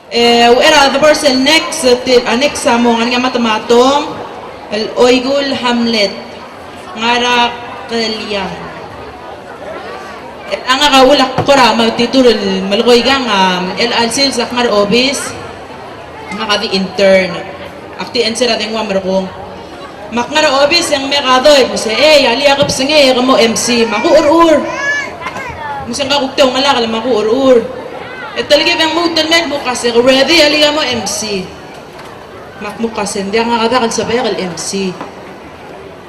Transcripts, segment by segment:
وإرا the person next sa mo nga matamatong oigul hamlet ngara kalyan ang nga ulak kora magtiturol malgoy gang el alsil sa ngar obis nga kadi intern akti ensera dingwa markong makngara obis yang mekadoy muse ali akap singe mo MC makuurur musang ka kuktaw ngala kala makuurur talaga bang mutal med mo kasi ready ali mo MC makmo kasi hindi nga kada kan sabay kal MC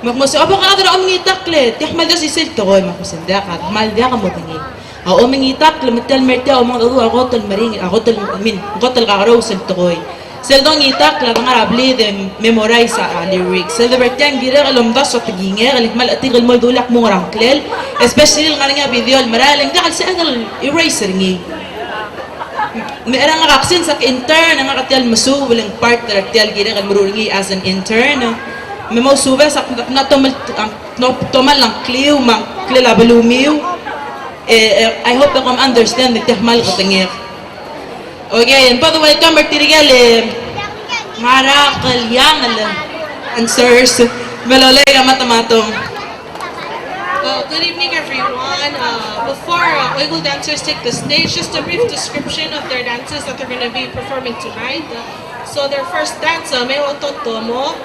makmo sa aba ka dara umitaklet yak mal si sil toy makmo sanda ka mal dia ka mo tingi o umitak lemetal merta o mga ako tol maring ako tol min ako tol ka raw sil toy sel dong itak la nga rabli dem memorize sa lyrics sel de bertang gira kalom das sa tiginga kalit mal atigil mo dulak mo rangklel especially nga nga video maraling dakal sa angal eraser ngi meron nga kaksin sa intern nga katyal masu walang part na katyal gira kan marungi as an intern may mo suba sa tomal lang kliw mang klila balumiw I hope that you understand the tehmal ko tingir okay and by the way welcome tirigal mara kalyang answers malolay ka matamatong. Good evening, everyone. Before Oigul dancers take the stage, just a brief description of their dances that they're going to be performing tonight. So their first dance, Meo Totomo.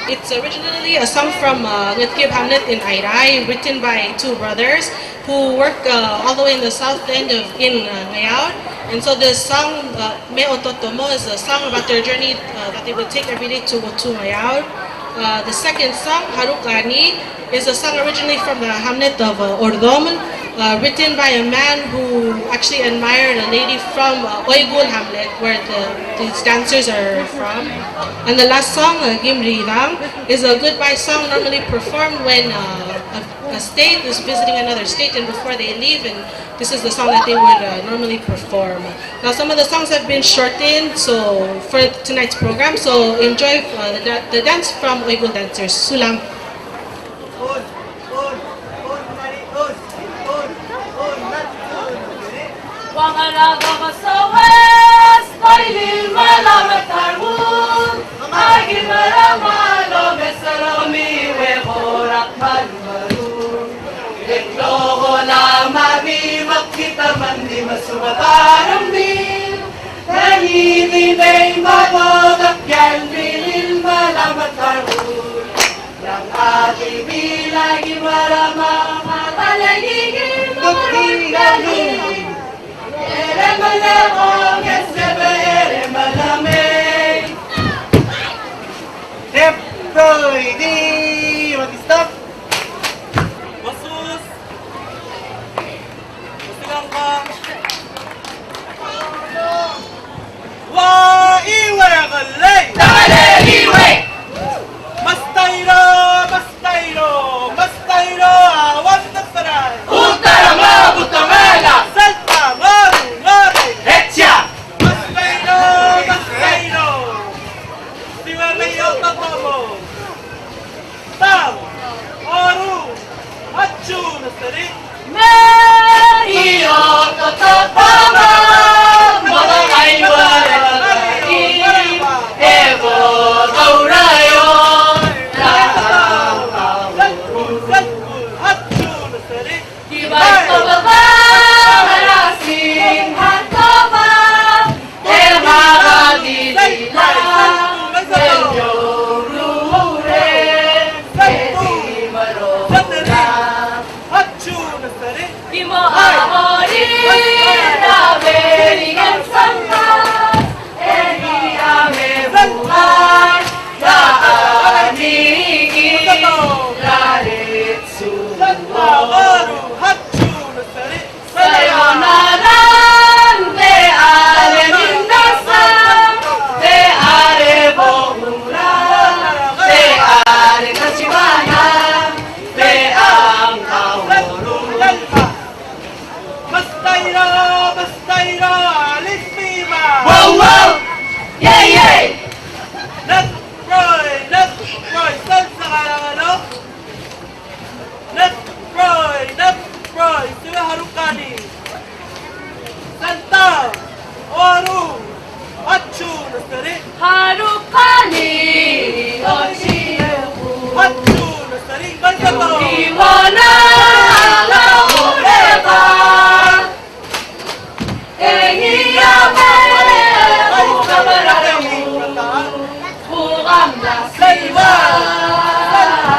It's originally a song from Ngatpang Hamlet in Airai, written by two brothers who work all the way in the south end of Ngayaw. And so this song, Meo Totomo, is a song about their journey that they would take every day to Ngayaw. The second song, Harukani, is a song originally from the hamlet of Ordom, written by a man who actually admired a lady from Oigul Hamlet, where these dancers are from. And the last song, Gimri Ram, is a goodbye song normally performed when a state is visiting another state and before they leave, and this is the song that they would normally perform. Now some of the songs have been shortened so for tonight's program, so enjoy the dance from Oigul dancers. Sulam. Wangaraga kasawes, kailil malamat tarun, agil maramalo, mesarami wekorak malmarun. Eklogo na mami, makita man di masubatarambil, nahihintay magagakyan, bilil malamat tarun. Yang aking bilagi maramang matalagigil magiging. Ere malamong esebe ere malamay. Deploy di mag-stop. Basus. Basilang ka. Wa iwe galay. Dale iwe. Mastayro, mastayro, mastayro awan ng saray. Utarama butamela. Salta ngari ngari. Hecha. Mastayro, mastayro. Siwa mayo tatomo. Ehiyame, buka marami, bukang nasiwa,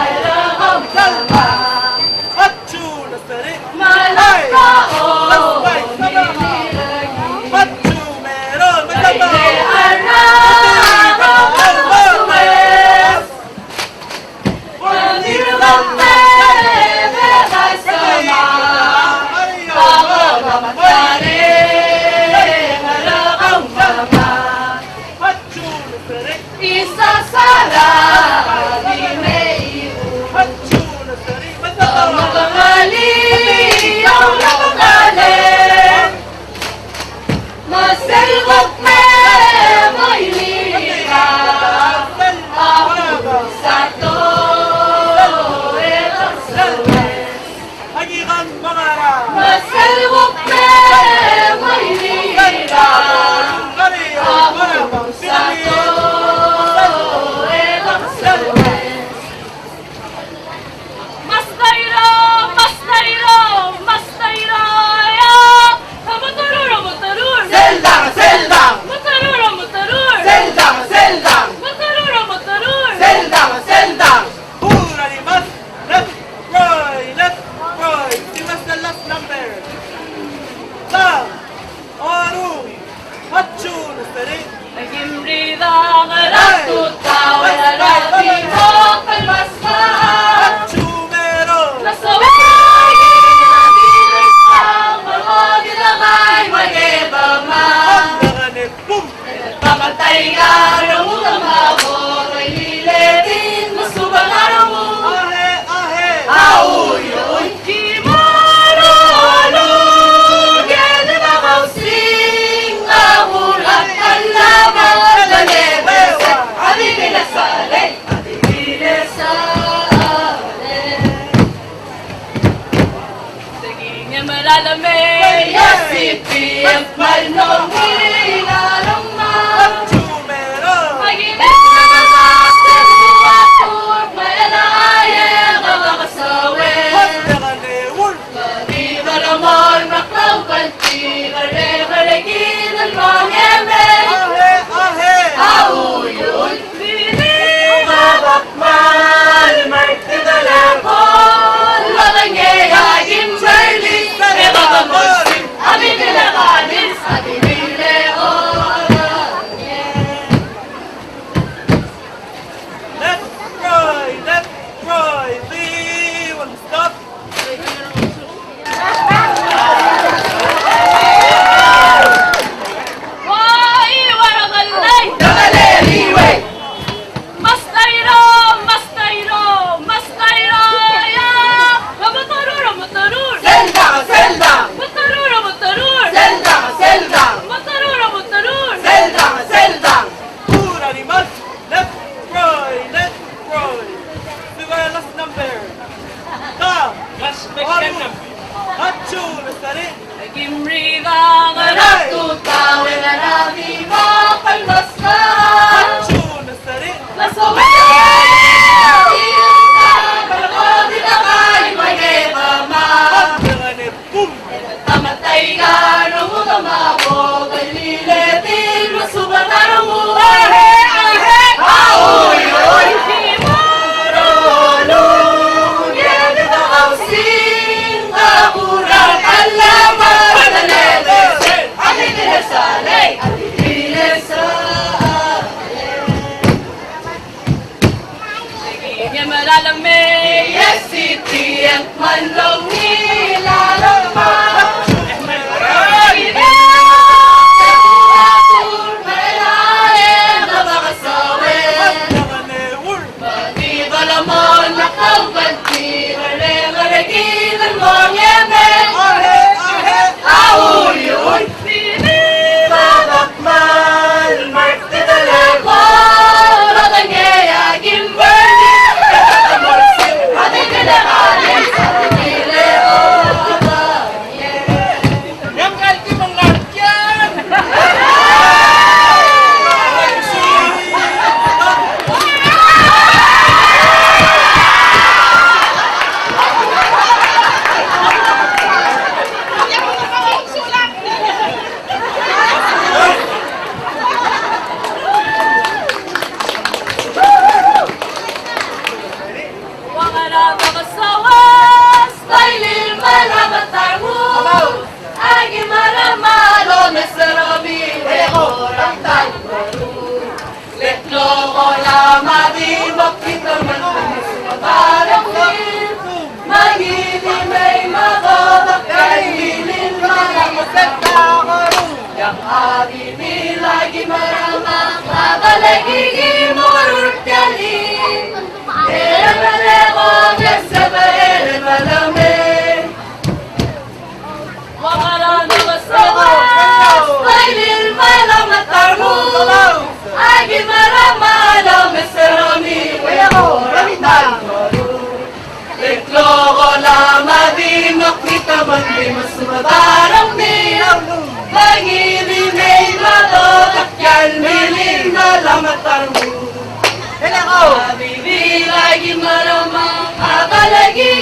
ilang sama, Hachu na sari. malakao, inilagi, Hachu meron. ay Masama. arang, masuwes, manilagte, betay sama, pagkamatari, malakang sama, Hachu na sari. isasara, di may iwan. Hachu na sari. Ang Masama. makangali, ang nakangalit, maselwag me, may lira, ako sa to, etang salwes. Hagikan pangarap. Maselwag me, may lira, ako sa to, etang salwes. Mastayro, mastayro, mastayro, ya. Matarur, matarur. Seldang, seldang, Matarur, matarur. seldang, seldang, Matarur, matarur. seldang, seldang. Pura limas, left, right, left, right. Simas the last number. Sa, Aru, Hachu na sari. Nagimrida ang alas tutaw, lalaki mo kalmasma. Hachu meron. Nasaway, ginabilis ang mga ginamay, magibama. Hanganip, boom. Pamatay nga, ramutang habor, ay hiletin, masubang araw mo. Ahe, ahe. Auyoy, kimaro, alo, gede makausing, ahura. Habibi lagi marama Mabalagi morur tali Ere malego Gesebe ere malame Wakala namasego Lailil malam atarmu Agi marama Alam eserami Wego ramitan Leklogo lama di makita mandi Masumatarang di Pangilin ay malo Takyal milin na lamatarmu Habibi lagi marama Abalagi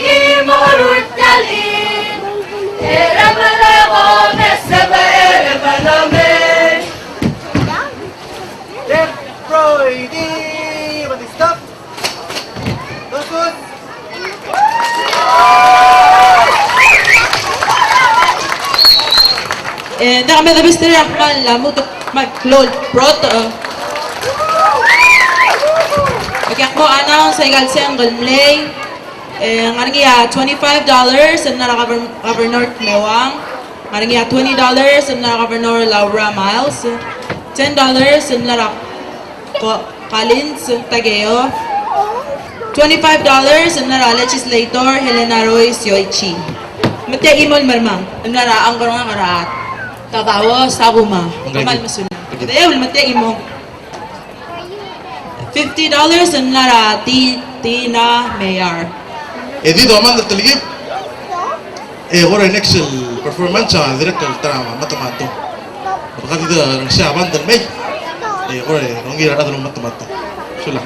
morut kalin Era malego Neseba ere malame Left, right, but stop. Don't good. Da kami dabis tiri akmal lamutok mag-close proto. Pagyak mo announce ay galseng galmlay. Ngarangiya $25 and nara Governor Mewang. Ngarangiya $20 and nara Governor Laura Miles. $10 and nara Collins Tageo. $25 and nara Legislator Helena Royce Yoichi. Mate imol marmang. Nara ang karong karat. Tatawa sa kuma. Kamal masunan. Dahil mate imo. $50 and nara Tina Mayor. dito amanda taligib ora next performance direct trama matomato bakit dito siya amanda may ora ngira adalo matomato sula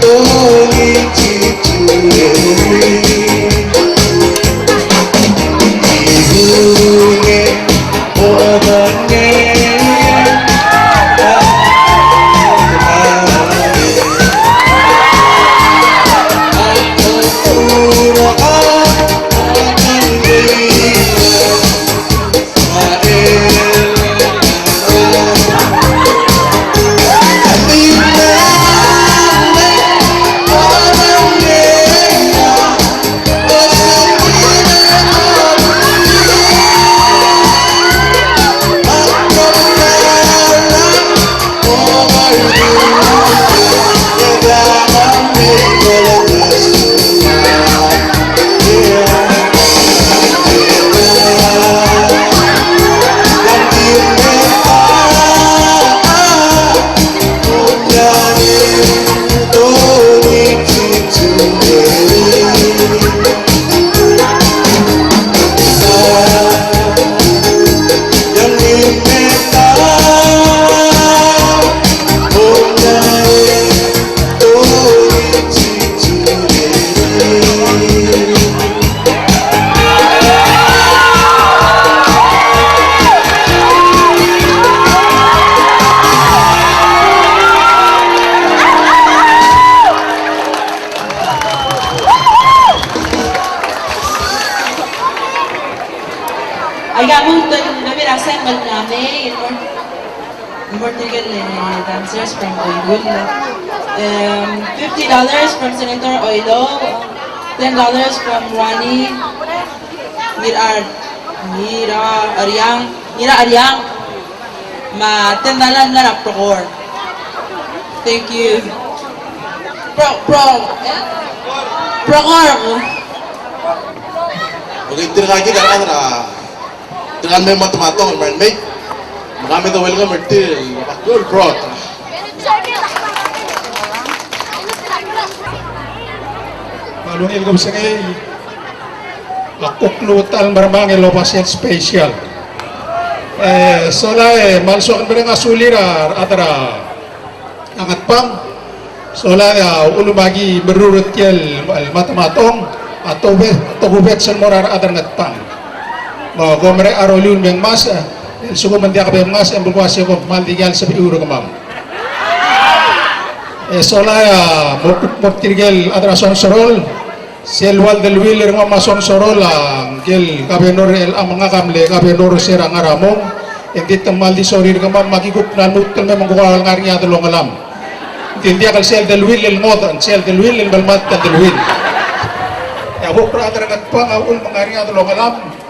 Oh, Ay gamon to namin assemble namin immortal dancers from Oilul. $50 from Senator Oilo, $10 from Rani Nira Aryang, ma $10 na Procor. Thank you. Procor. Okay, tinakagi ka na dengan may matamatong man may marami daw welcome martil makakul bro. Malung ilgom sengay akuklutal marmang elobasyan special. Sola malso kan mereka sulira atara Ngatpang. Sola ulumagi berurut yel matamatong atau hubet senmorar atara Ngatpang. Gomre aroliun yang mas suku mendia kabe mas yang berkuasa ko maldigal sa euro kamam. Sola moktirgel atara Sonsorol selwal del wilir ngama Sonsorol gel kabe nor el amanga kamle kabe nor serang aramong hindi temal di sorir kamam magigup na nutel me mangkukuhal ngari atalo ngalam. Hindi akal sel del wilir ngodan sel del wilir balmat del wil. Ya bukra atara Ngatpang awul mangari atalo ngalam.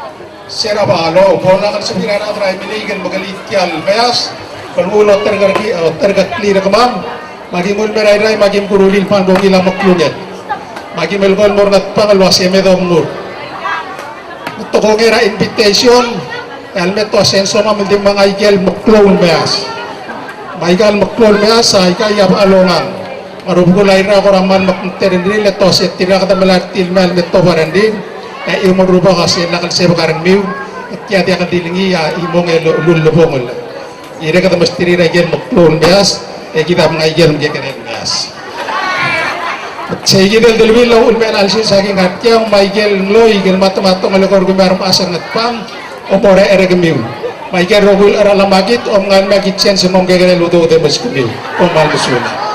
Sera balo, bola kan sebiran atrai miligan magalit kial beas, pelulo tergatli rekamam, magi mul berai magi kurulil pan bongila maklunet, magi melgol mor Ngatpang alwas emedom mur. Tokongera invitation, helmet to senso ma mendim mangaigel maklul beas, maigal maklul beas ay kaya alongan, marubgo laira koraman makterindri leto setira kata melartil mel meto barandin. Ilmu berubah kasi nakal sebo karang miu tiya akan dilingi ya imong lulubong ira kata mesti ragen maklul bias kita mengajar mengajar bias saya del bilau ulmen alsi saking hatya maigel loy gel mata-mata ngalokor gumar pasang Ngatpang opore ere gemiu maigel rogul ara lamagit om ngan magit sen semong gegel ludo de mas gemiu omal musuna.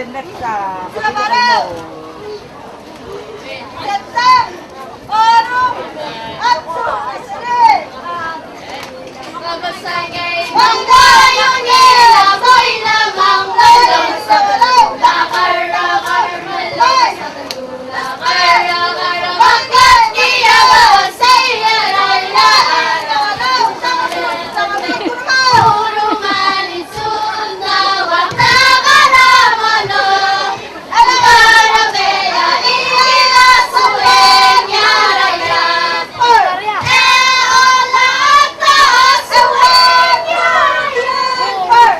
the next Sila Maraw! Gandang! Orong! Atso! Asali! Manggayong nila ko'y lamang lalong sa kalula. Kara-kara-malay sa kalula. Kara-kara hanggat iyawan sa'y alalaan. Urungan isun nawak na karamano. Karabela inasuwen yaraya. Olat taas suwen yaraya.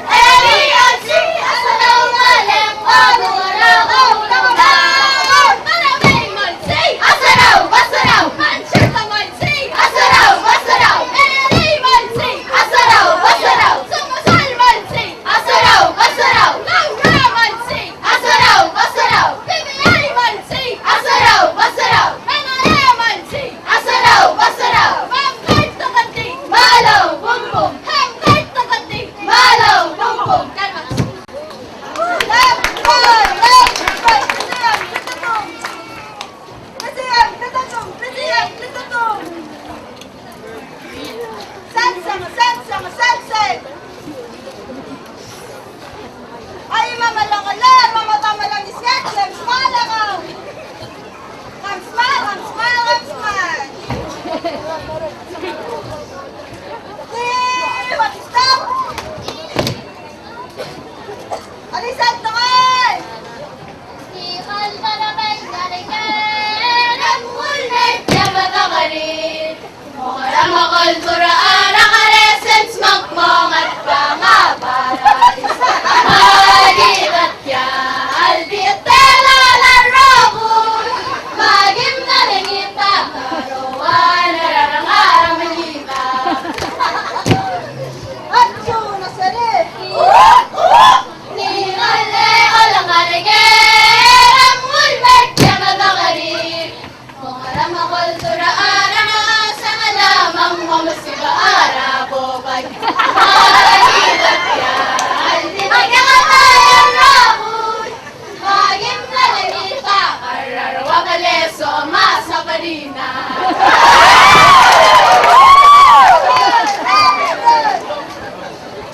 Eliansi asalaw maleng pagurang ulang. Maraming mansi asaraw basaraw. Mansir ka mansi asaraw basaraw. Eli mansi asaraw basaraw. Sumusal mansi asaraw basaraw. Langga mansi asaraw basaraw. Bibiyay mansi asaraw basaraw. Menare mansi asaraw basaraw. Hanggat takati malaw bumbum. Hanggat takati malaw bumbum. Kalma. Ay, mamalakala, mamatamalak isyak, lemsmalakaw. Kamsmal, kamsmal, kamsmal. What is that? Alisan tungay! Ikal malamay galingan ang mulmet na matakarin. Mukarang akal turaan ang aresens magmong at pangabara. Magigat ya, albietela larokun. Magim na langita, karuan, nararangarang malita. Atso, nasari! Ningale alang aligay ang mulmet na matakarin. Mukarang akal turaan ang asang alamang mamasiba arabo pag magigat ya. Magkakatayan rakun, maging nalangita, kararawa kaleso, masa parina.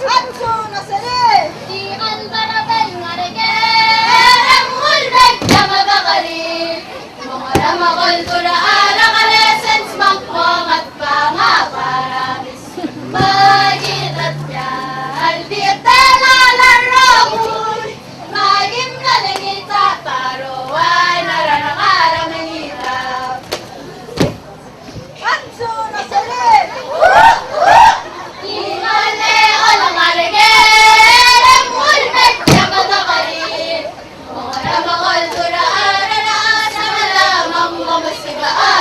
Atso, nasari! Di albarabay ngarigay, ang mulbeg na mabakarin. Mga ramakol turaan, ang alesens, mangpong at pangaparamis. Magitat niya, albietela larokun. Maging nalangita, paruan, naranangarang nangitap. Atso, nasari! Ingale alang aligay, ang mulmet na matakarin. Mga ramakol turaan, ang asang alamang mamasigaan.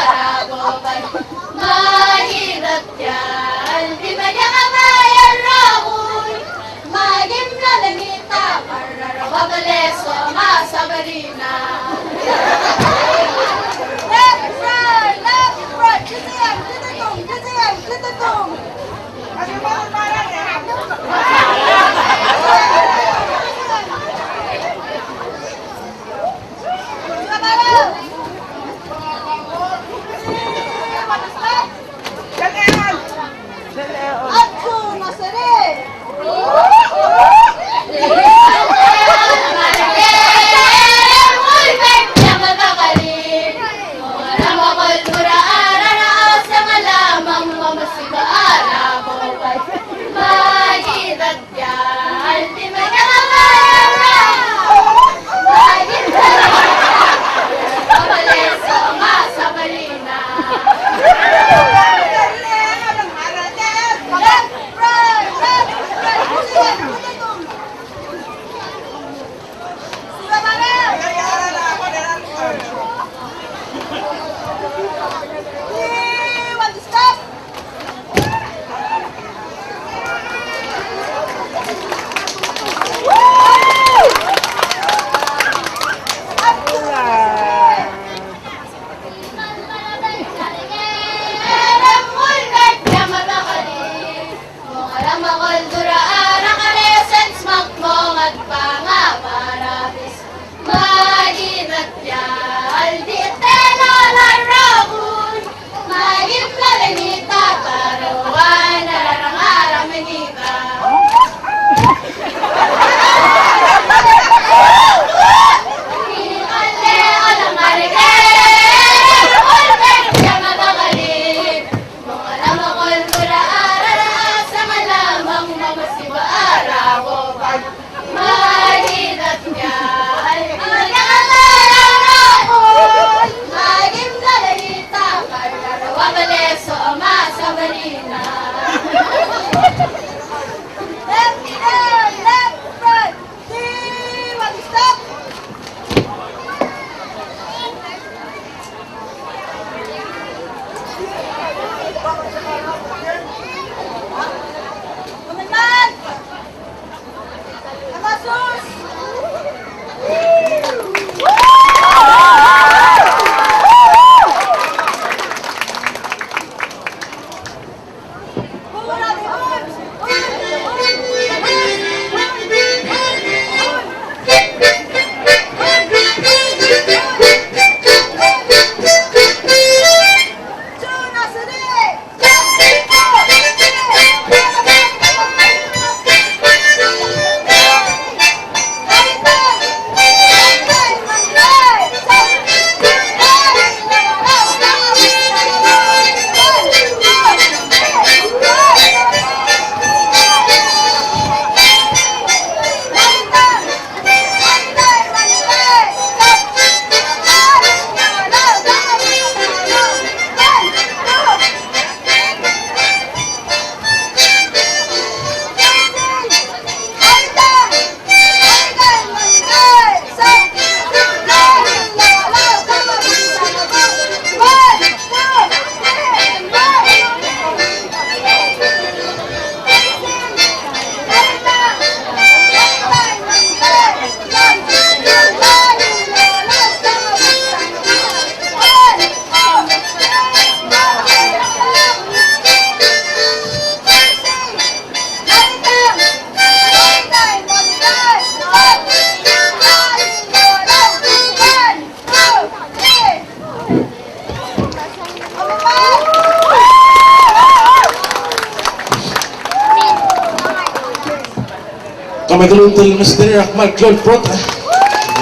kami tuluntul Mr. Akmal Claude Prota.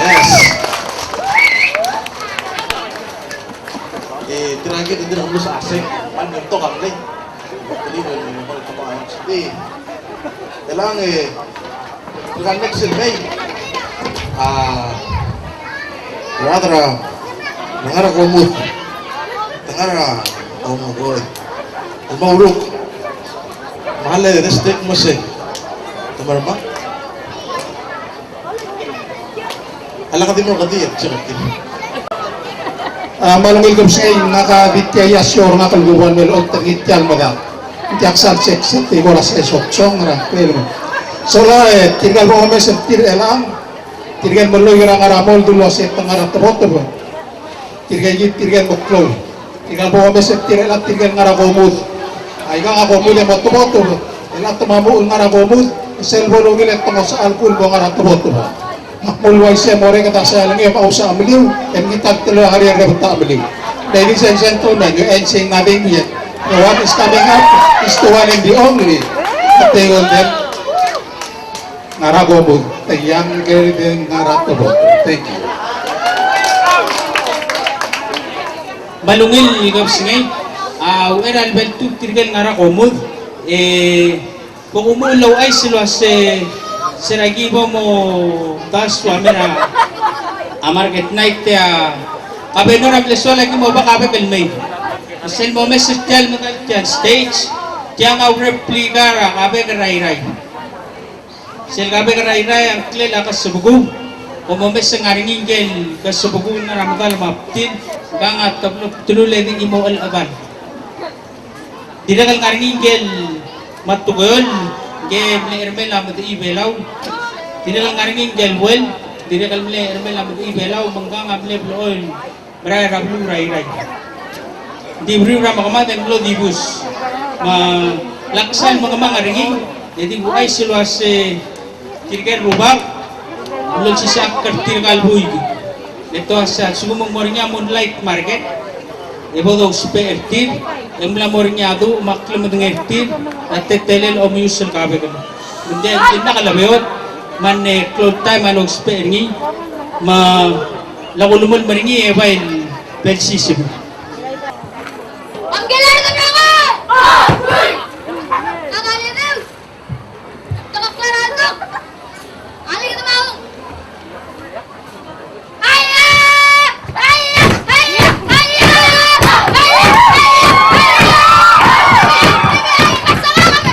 Yes. Tiragit din ako sa asing. Paninto kami. Tuloy mo yung mga kapahang sila. Kailangan kailangan next in May. Rather, nangara komut. Nangara komugoy. Mauruk. Mahal na district mo siya. Tamar ba? Alam ka din mo kadiyan. Siya kadiyan. Malungil kong siya nakabitya yasyor nga kalguban melod tagityal mo da. Hindi aksal seksel tigo ras esoksong ra. So la tirgal mo kami sa tirelang. Tirgal mo lo yung aramol dulo sa tangarat roto ba. Tirgal mo kloy. Tirgal mo kami sa tirelang tirgal nga rakomud. Ay nga rakomud yung motomoto ba. Ilang tumamuul nga rakomud. Selvo gil at tungo sa alcohol mo nga rakomud ba. Makmulway siya mo rin kata sa alang yung pausa amiliw. Yung kitag talo hari ang rabata amiliw. Ladies and gentlemen, yung NC natin yet. The one is coming up is the one and the only. At they will then naragomod. The younger than naratobot. Thank you. Malungil ikaw singay. Ueran bel tu tirgal narakomod. Kung umulaw ay sila siragibo mo das wamera amarket night kabenor ang leswa lagi mo ba kabe kelmay. Sen mo message tel mo kan stage tiang au replika ra kabe Airai. Sel kabe Airai ang klela kasubugo. Kung mo message ngaringin gel kasubugo na ramagal maptin gangat tablo tulule din imo al aban. Dinagal ngaringin gel matugol game le ermel amad ibelaw dinagal ngaringin gel well dinagal le ermel amad ibelaw manggang amle blool maray rablu Airai. Di beri ra makamaten lo dibus ma laksan mga ngaringin jadi buay siluas kirger rubak ulol si sakar tirgal buig ito sa sugumong moringa moonlight market ebodo spare tir emla moringa do maklam dengertir at telel o musul kabe ko hindi nakalabeot man cloud time anog spare ni ma lagulumol maringi ebail persisib. Ang galing na mga! Nakalin na! Takaklarado! Alin na mga! Aya! Aya! Aya! Aya! Aya! Sensorol!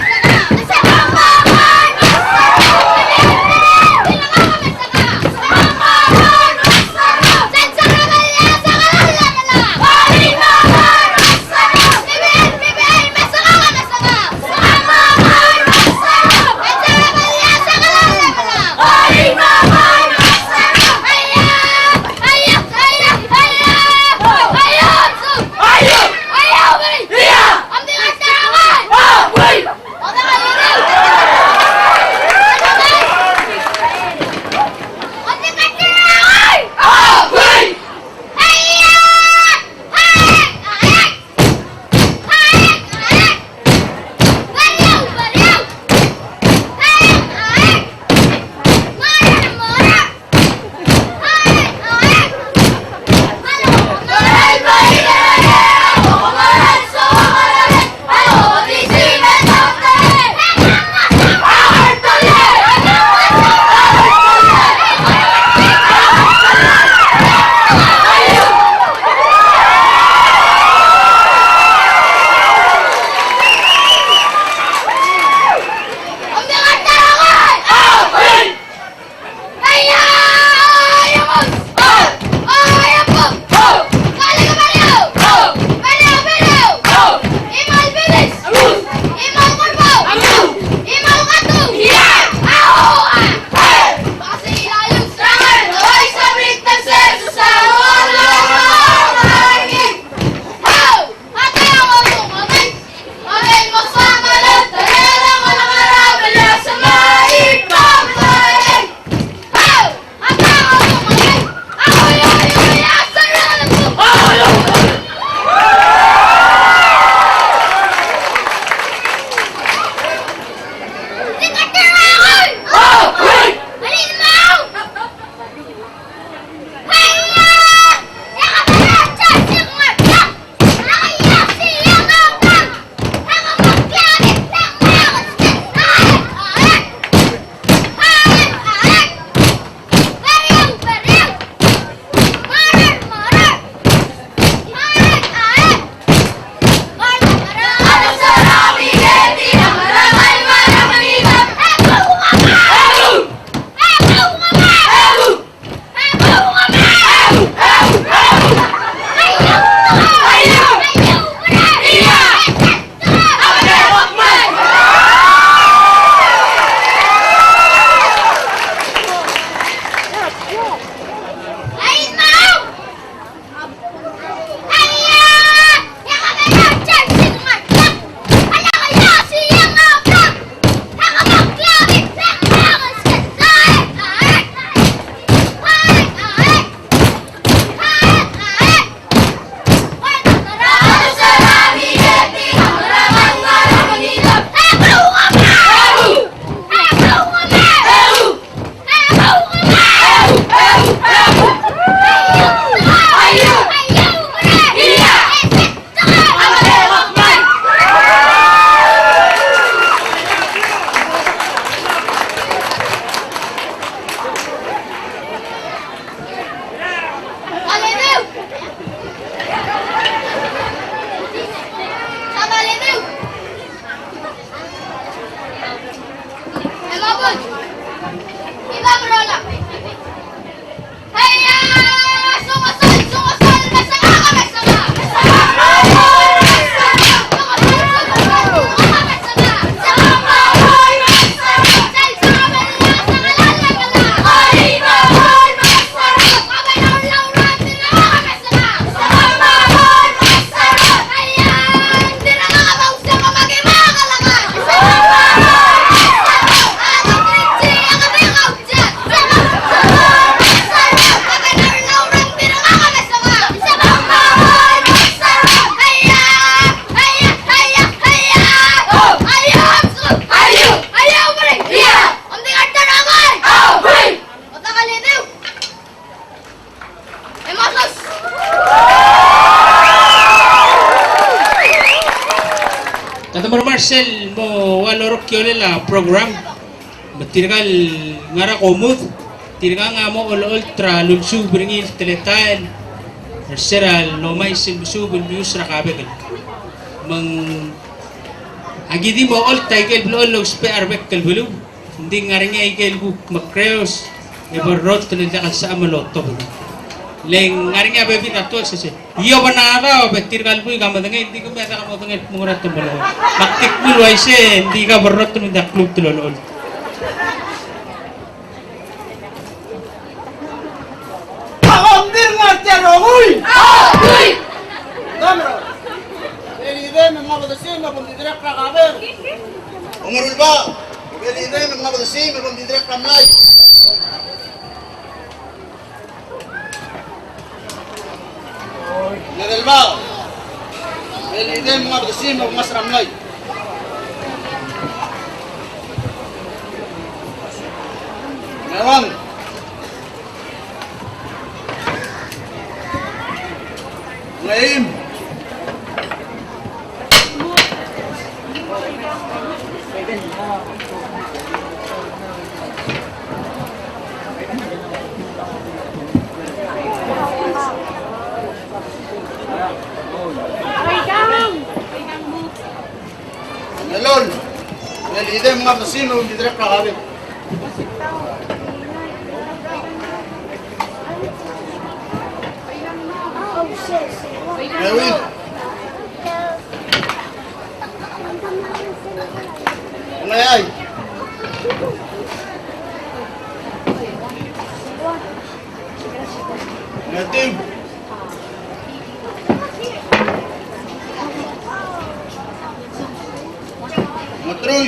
rehearsal mo walorok yun la program. Matiragal ngara komut. Tiragal nga mo ultra lulsu bringin teletan. Rehearsal no may silbusu bilbius rakabegal. Mang agidi mo all title blolog spe arbek kalbulu. Hindi nga rin nga ikail bu makreos. Ibarot talaga sa amaloto. Leng ngari nga baby na to sa iyo ba na ako betir kalbo ka madangay hindi ko meta ka mo tangay murat to balo taktik mo waise hindi ka barot to ng club tulol Pakondir ngartero huy! Huy! Damro! Belide mga badasi, mabundidirek na kaber. Umarul ba? Belide mga badasi, mabundidirek na mlay. Nadal ba? Belide mga badasi, mabundidirek na mlay. Ngayon. Ngayon. Nalol. Nalide mga basin mo didirek na kabit. Ngayon. Ngayon. Ngayon. Matruy.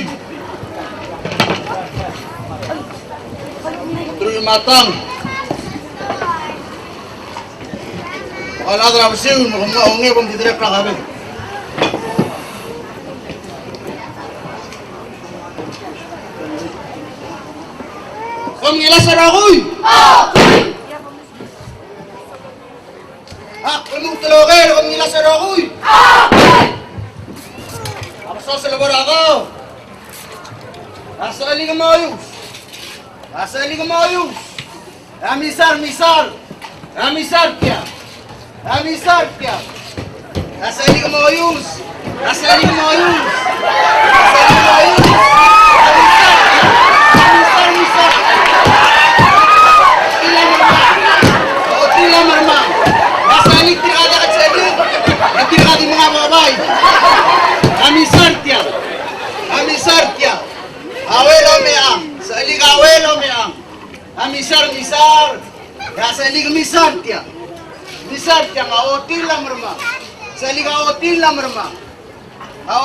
Matruy matang. Wala na ba siya? Maungi bang didirek na kami. Pamngila sa rakoy! Kamong talogay! Pamngila sa rakoy! Apasaw sa labar ako! Nasa ali ka maayos! Nasa ali ka maayos! Misar! Misar kya! Misar kya! Nasa ali ka maayos! Nasa ali ka maayos! Nasa ali ka maayos! Misar! Tila marma! Nasa elektrik ada ka sa ali! Elektrik ada mga babay! Amisar kya! Awelo meang! Sa ali ka awelo meang! Amisar! Nasa ali ka misar kya! Misar kya nga otil lang marma! Sa ali ka otil lang marma!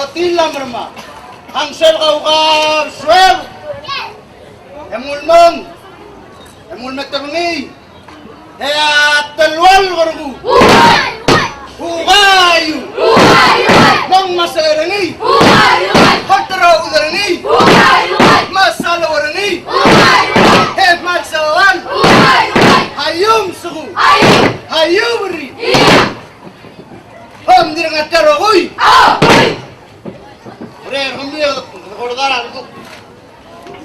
Otil lang marma! Hangsel ka ukab! Swel! Emulmong! Emulmagtabangi! Kaya talwal wargu! Hugayu! Nang masalarani! Hantara udarani! Masala warani! Hef magsawan! Hayum sugu! Hayumri! Ham dirang ataro huy! Ore, hamdi kodara itu.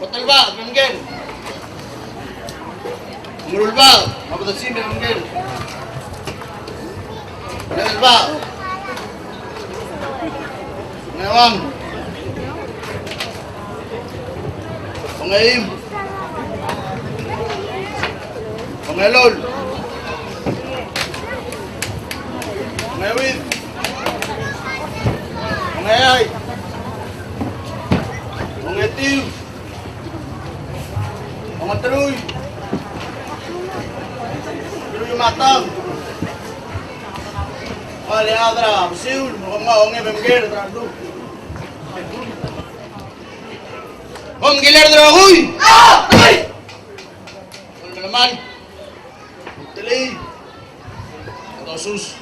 Hotel ba, mungkin. Murul ba, mabudasi mungkin. Hotel ba. Ngawang. Pangaim. Pangalol. Pangawit. Pangayay. Pangativ. Pangatruy. Truy matang. Wali adra, siul, onge bemger tradu. Giler draguy. Malaman. Teli. Tosus.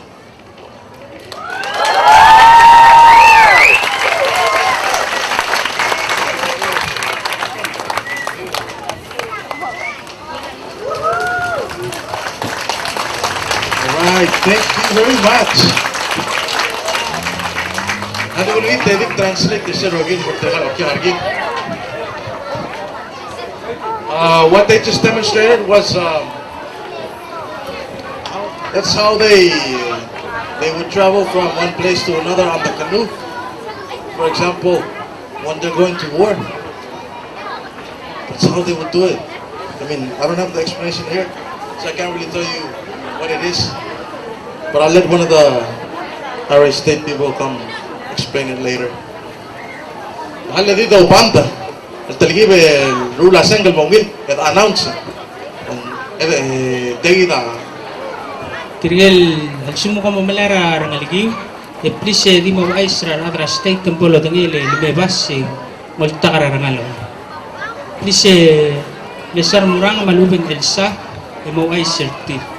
Alright, thank you very much. Ano ulit edit translate kasi Rogin for teka okay argin. What they just demonstrated was that's how they would travel from one place to another on the canoe. For example, when they're going to war, that's how they would do it. I mean, I don't have the explanation here, so I can't really tell you what it is. But I'll let one of the Airai State people come explain it later. Mahal dito banda. التلقيب الأولى سنجل موجود announce دقيقة Tirgal halsumo ka mamalara rangaligi. Please di mo ay sra adra state tempolo dangile lumebas multa kararangalo. Please lesar murang malubeng elsa mo ay serti.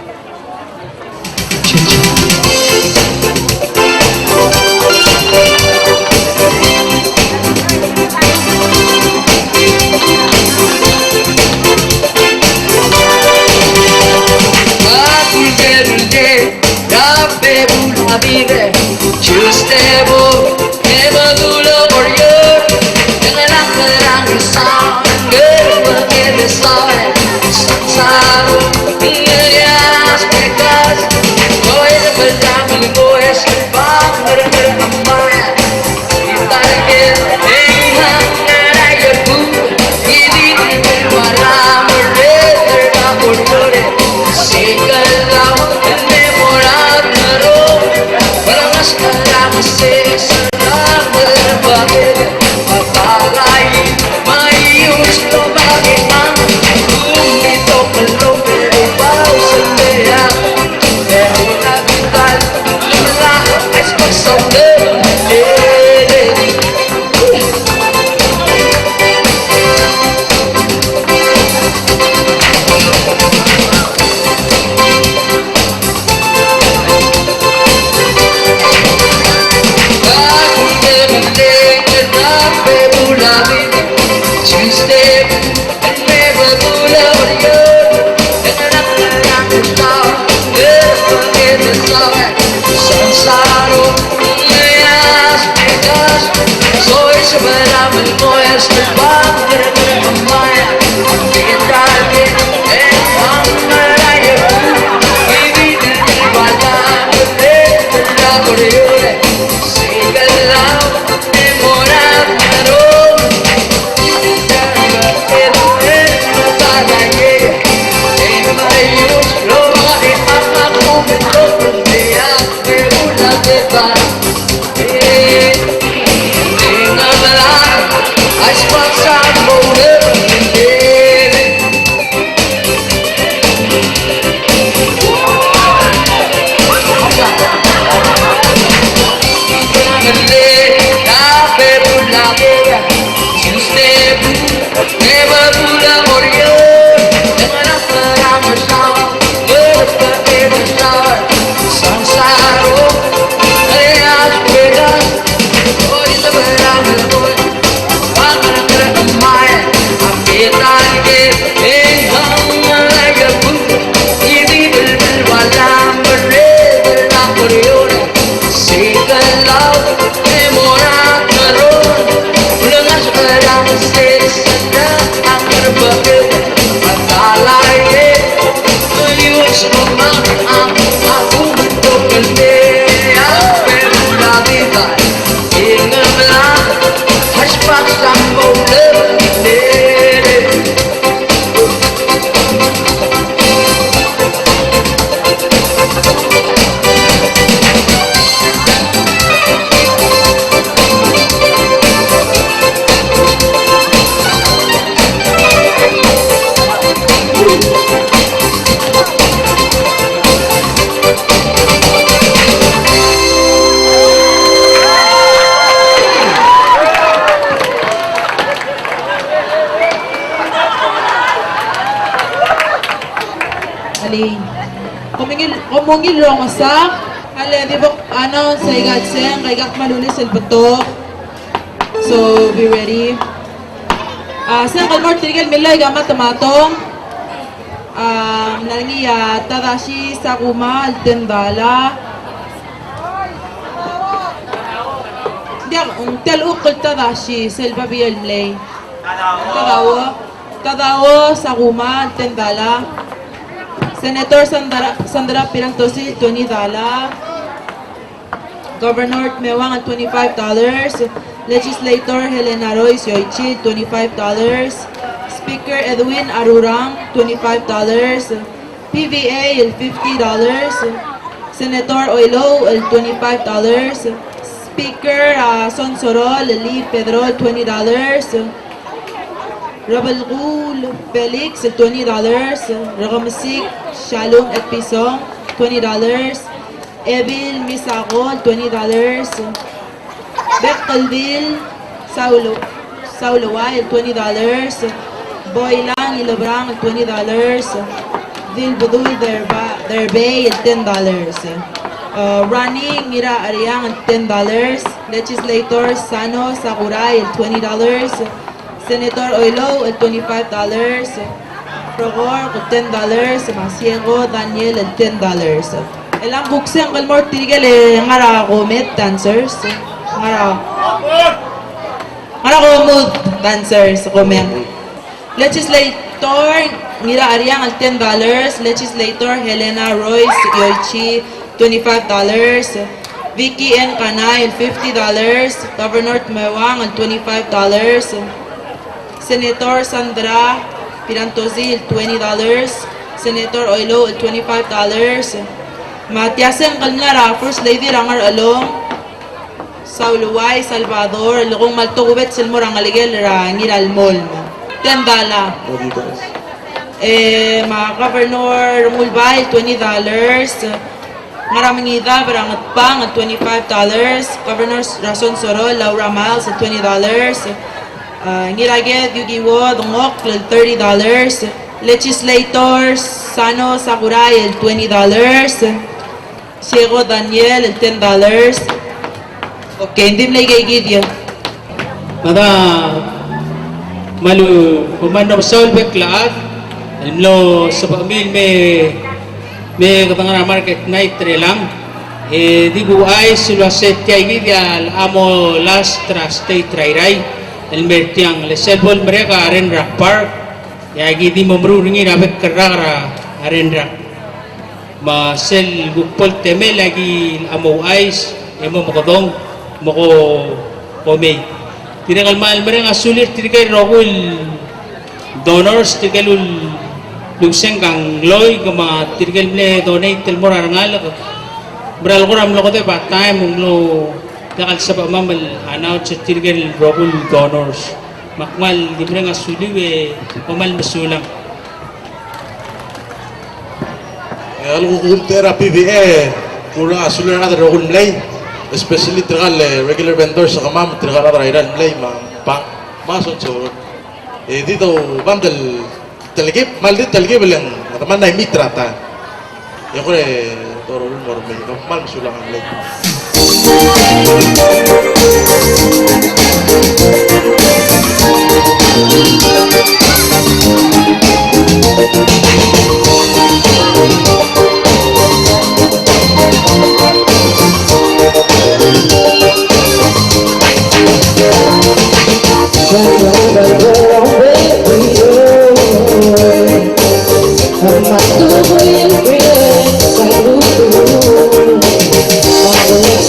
Kumungil rong asak, ale di ba ano sa igadseng kay gak malunis el batok. So be ready. Sen kalmor tirigel milay gama tomatong. Nangiya tadashi sakuma altendala. tel ukol tadashi selva biel mlay. Tadawo sa kuma tendala. Senator Sandra Pirantosi $20. Governor Mewang at $25. Legislator Helena Royce Yoichi $25. Speaker Edwin Arurang $25. PVA el $50. Senator Oilo el $25. Speaker Sonsorol Lee Pedro el $20. Rebel Rule Felix el $20. Rogamsik Shalom et Pisong $20. Evil Misagol $20. Beckelville Saulowa el $20. Boylang Ilobrang el $20. Dilbudul Derbay el $10. Running Mira Ariang el $10. Legislator Sano Sakurai el $20. Senator Oilo el $25. Progor el $10. Masiego Daniel el $10. Elang bukseng kalmor tirigel ngara gomet dancers. Ngara gomet dancers gomet. Legislator Mira Ariang el $10. Legislator Helena Royce Yoichi $25. Vicky N. Kanay el $50. Governor Mewang el $25. Senator Sandra Pirantosi el $20. Senator Oilo el $25. Matiasen Kalnara First Lady Rangar Along Sauluway Salvador Lugong Maltogubet Silmorang Aligel Rangir Almol $10. Governor Mulbay $20. Maraming ida Barang Ngatpang at $25. Governor Sonsorol Laura Miles at $20. Ngiraged Yugiwo Dongok $30. Legislators Sano Sakurai el $20. Ciego Daniel el $10. Okay, hindi mo lagay gidyo. Mada malu pemandang Saul Beklaat lo sa pamil may katangana market night relang di buay sila setya gidya amo last state Airai el mertiang le selbol mereka Arenra Park ya gidi mamruringi rabek kerara Arenra ma sel gupol teme lagi amo ice emo makadong mako komay tinagal mal mereng asulir tirigay rogul donors tirigay lugseng kang loy kama tirigay mle donate tel morar ngal beral kuram lo kote ba time lo dakal sa pamamal anaw sa tirigay rogul donors makmal di mereng asuliwe pamal masulang algo kumpera PBA kurang asulir na rogul mlay especially tergal regular vendors sa kamam tergal na Airai mlay ma Sonsorol dito bandel talgib maldit talgib lang mataman na mitra ta ko toro normal mal masulang mlay I'm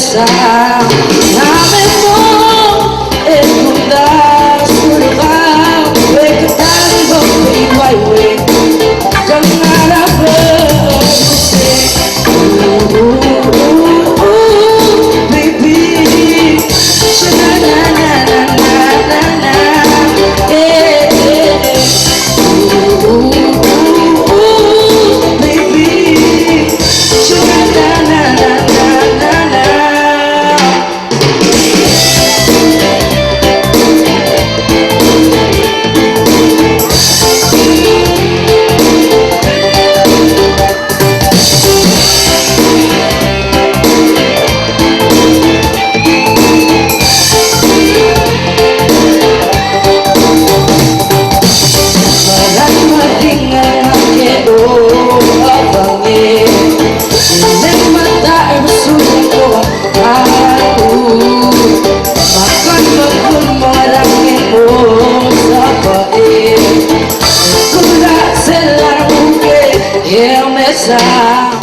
mesa Namin mo Ekunda surga Wekatan gopi waiwe Jangarap baby Sha-na-na-na-na-na-na baby Sha-na-na-na-na-na-na Mesa